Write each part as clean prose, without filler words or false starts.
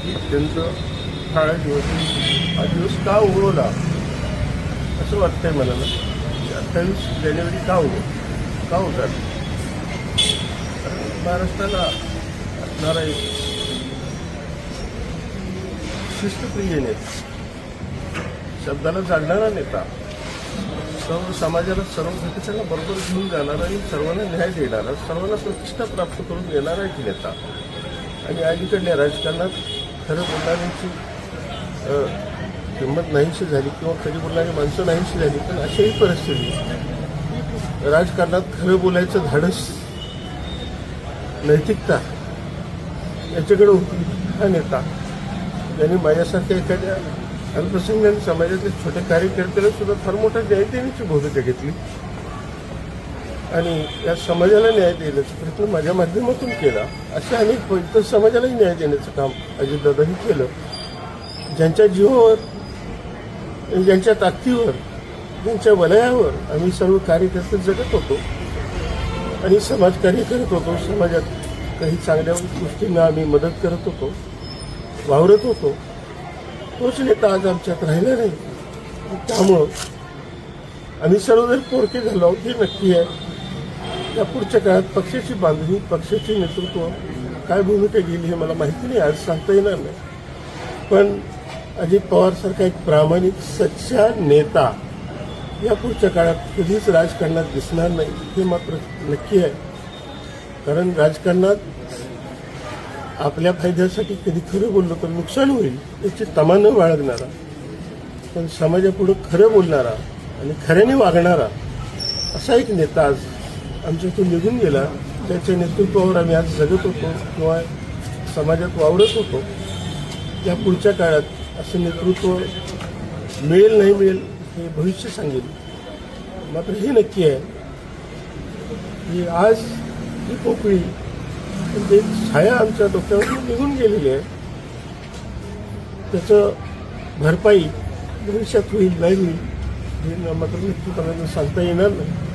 की त्यांचं काळा दिवस हा दिवस का उगवला असं वाटतंय मला. 28 जानेवारी का होतात? महाराष्ट्राला असणारा एक शिस्तप्रिय नेता, शब्दाला जाणणारा नेता, सर्व समाजाला सर्व घटकांना बरोबर घेऊन जाणारा आणि सर्वांना न्याय देणारा, सर्वांना प्रतिष्ठा प्राप्त करून देणारा एक नेता. आणि अलीकडल्या राजकारणात खरं बोलणाऱ्यांची किंमत नाहीशी झाली किंवा खरी बोलणारी माणसं नाहीशी झाली. पण अशाही परिस्थिती राजकारणात खरं बोलायचं धाडस, नैतिकता याच्याकडे होती. हा नेता त्यांनी माझ्यासारख्या एखाद्या अल्पसंख्याक समाजातल्या छोट्या कार्यकर्त्याला सुद्धा फार मोठा न्याय देण्याची भूमिका घेतली आणि या समाजाला न्याय देण्याचा प्रयत्न माझ्या माध्यमातून केला. असे अनेक इतर समाजालाही न्याय देण्याचं काम अजितदादांनी केलं. ज्यांच्या जीवावर, ज्यांच्या ताकदीवर, ज्यांच्या वलयावर आम्ही सर्व कार्यकर्ते जगत होतो आणि समाजकार्य करत होतो. समाजात काही चांगल्या गोष्टींना आम्ही मदत करत होतो, वावरत होतो. तोच नेता आज आमच्यात राहिला नाही. त्यामुळं आम्ही सर्व जर पोरके झालो आहोत हे नक्की आहे. या पुढच्या काळात पक्षाची बांधणी, पक्षाचे नेतृत्व काय भूमिका गेली हे मला माहिती नाही, आज सांगता येणार नाही. पण अजित पवारसारखा एक प्रामाणिक सच्चा नेता या पुढच्या काळात कधीच राजकारणात दिसणार नाही हे मात्र नक्की आहे. कारण राजकारणात आपल्या फायद्यासाठी कधी खरं बोललं तर नुकसान होईल याची तमा न बाळगणारा, पण समाजापुढं खरं बोलणारा आणि खऱ्याने वागणारा असा एक नेता आज आमच्यातून निघून गेला. त्याच्या नेतृत्वावर आम्ही आज जगत होतो किंवा समाजात वावरत होतो. या पुढच्या काळात असं नेतृत्व मिळेल नाही मिळेल हे भविष्य सांगेल. मात्र हे नक्की आहे की आज ही पोकळी म्हणजे छाया आमच्या डोक्यावर निघून गेलेली आहे. त्याचं भरपाई भविष्यात होईल नाही होईल हे मात्र नक्कीपणाने सांगता येणार नाही.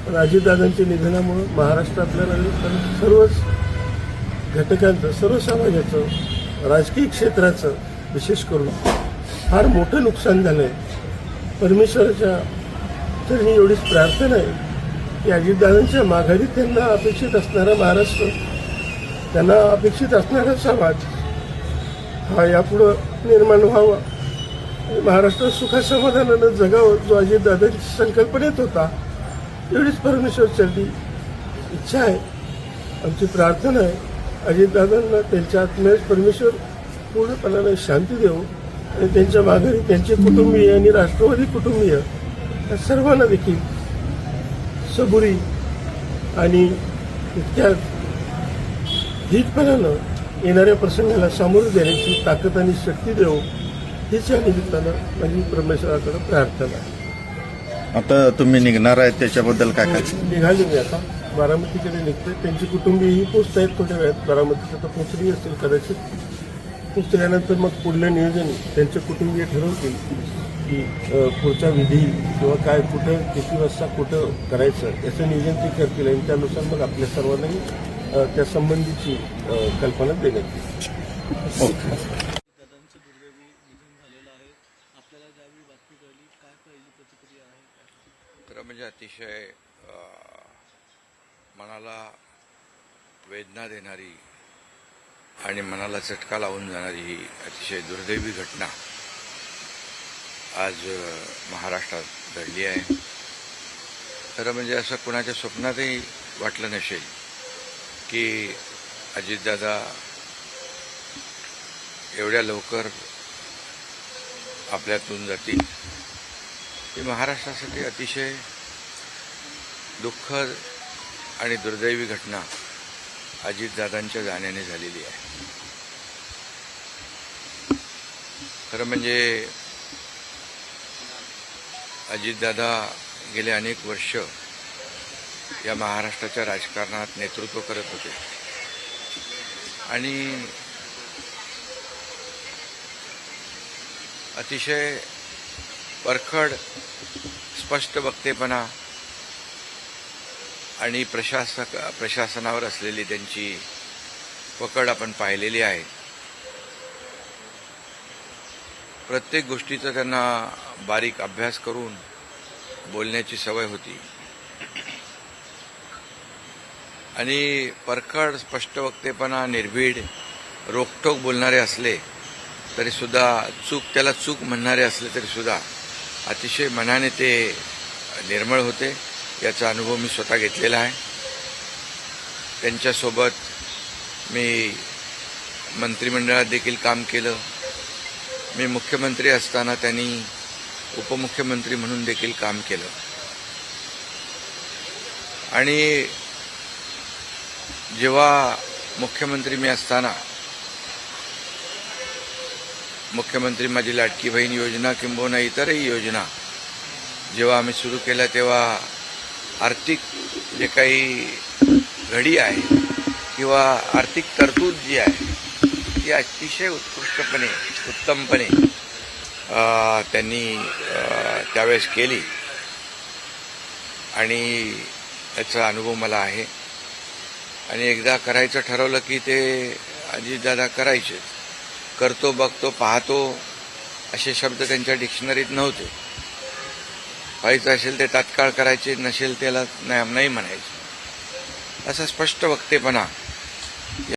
पण अजितदादांच्या निधनामुळं महाराष्ट्रातल्या सर्वच घटकांचं, सर्व समाजाचं, राजकीय क्षेत्राचं विशेष करून फार मोठं नुकसान झालं आहे. परमेश्वराच्या चरणी एवढीच प्रार्थना आहे की अजितदादांच्या माघारी त्यांना अपेक्षित असणारा महाराष्ट्र, त्यांना अपेक्षित असणारा समाज हा यापुढं निर्माण व्हावा. महाराष्ट्र सुखासमाधानानं जगावं जो अजितदादांच्या संकल्पनेत होता एवढीच परमेश्वर चरणी इच्छा आहे, आमची प्रार्थना आहे. अजितदादांना त्यांच्या आत्म्यास परमेश्वर पूर्णपणाने शांती देऊ आणि त्यांच्या माघारी त्यांचे कुटुंबीय आणि राष्ट्रवादी कुटुंबीय या सर्वांना देखील सबुरी आणि इतक्या धीटपणानं येणाऱ्या प्रसंगाला सामोरं देण्याची ताकद आणि शक्ती देऊ हीच या निमित्तानं माझी परमेश्वराकडे प्रार्थना आहे. आता तुम्ही निघणार आहेत त्याच्याबद्दल काय काय? निघाले मी आता बारामतीकडे निघतोय. त्यांची कुटुंबीयही पोचत आहेत थोड्या वेळात. बारामतीचं तर पोचली असेल कदाचित. पोचल्यानंतर मग पुढलं नियोजन त्यांचे कुटुंबीय ठरवतील की पुढचा विधी किंवा काय कुठं किती वाजता कुठं करायचं याचं नियोजन ते करतील आणि त्यानुसार मग आपल्या सर्वांनाही त्या संबंधीची कल्पना देण्यात येईल. दादांचं दुर्दैवी निधन झालेलं आहे. आपल्याला ज्यावेळी बातमी कळली काय पहिली प्रतिक्रिया आहे? खरं म्हणजे अतिशय मनाला वेदना देणारी आणि मनाला चटका लावून जाणारी ही अतिशय दुर्दैवी घटना आज महाराष्ट्रात घडली आहे. खरं म्हणजे असं कोणाच्या स्वप्नातही वाटलं नसेल की अजितदादा एवढ्या लवकर आपल्यातून जातील. ही महाराष्ट्रासाठी अतिशय दुःखद आणि दुर्दैवी घटना अजितदादांच्या जाण्याने झालेली आहे. खरं म्हणजे अजितदादा गेले अनेक वर्ष या महाराष्ट्राच्या राजकारणात नेतृत्व करत होते आणि अतिशय परखड स्पष्ट वक्तेपणा आणि प्रशासनावर असलेली त्यांची पकड आपण पाहिलेली आहे. प्रत्येक गोष्टीचा त्यांना बारीक अभ्यास करून बोलण्याची सवय होती आणि परखड स्पष्ट वक्तेपणा, निर्भीड, रोखठोक बोलणारे असले तरी सुद्धा त्याला चूक म्हणणारे असले तरी सुद्धा अतिशय मनाने ते निर्मळ होते. याचा अनुभव मी स्वतः घेतलेला आहे. त्यांच्यासोबत मी मंत्रिमंडळात देखील काम केलं. मी मुख्यमंत्री असताना त्यांनी उपमुख्यमंत्री म्हणून देखील काम केलं आणि जेव्हा मुख्यमंत्री मी असताना मुख्यमंत्री माझी लाडकी बहीण योजना किंबहुना इतरही योजना जेव्हा आम्ही सुरू केल्या तेव्हा आर्थिक जे काही घडी आहे किंवा आर्थिक तरतूद जी आहे ती अतिशय उत्तमपणे त्यांनी त्यावेळेस केली आणि याचा अनुभव मला आहे. आणि एकदा करायचं ठरवलं की ते अजितदादा करायचेच. करतो, बघतो, पाहतो असे शब्द त्यांच्या डिक्शनरीत नव्हते. व्हायचं असेल ते तात्काळ करायचे, नसेल त्याला नाही म्हणायचे. असा स्पष्ट वक्तेपणा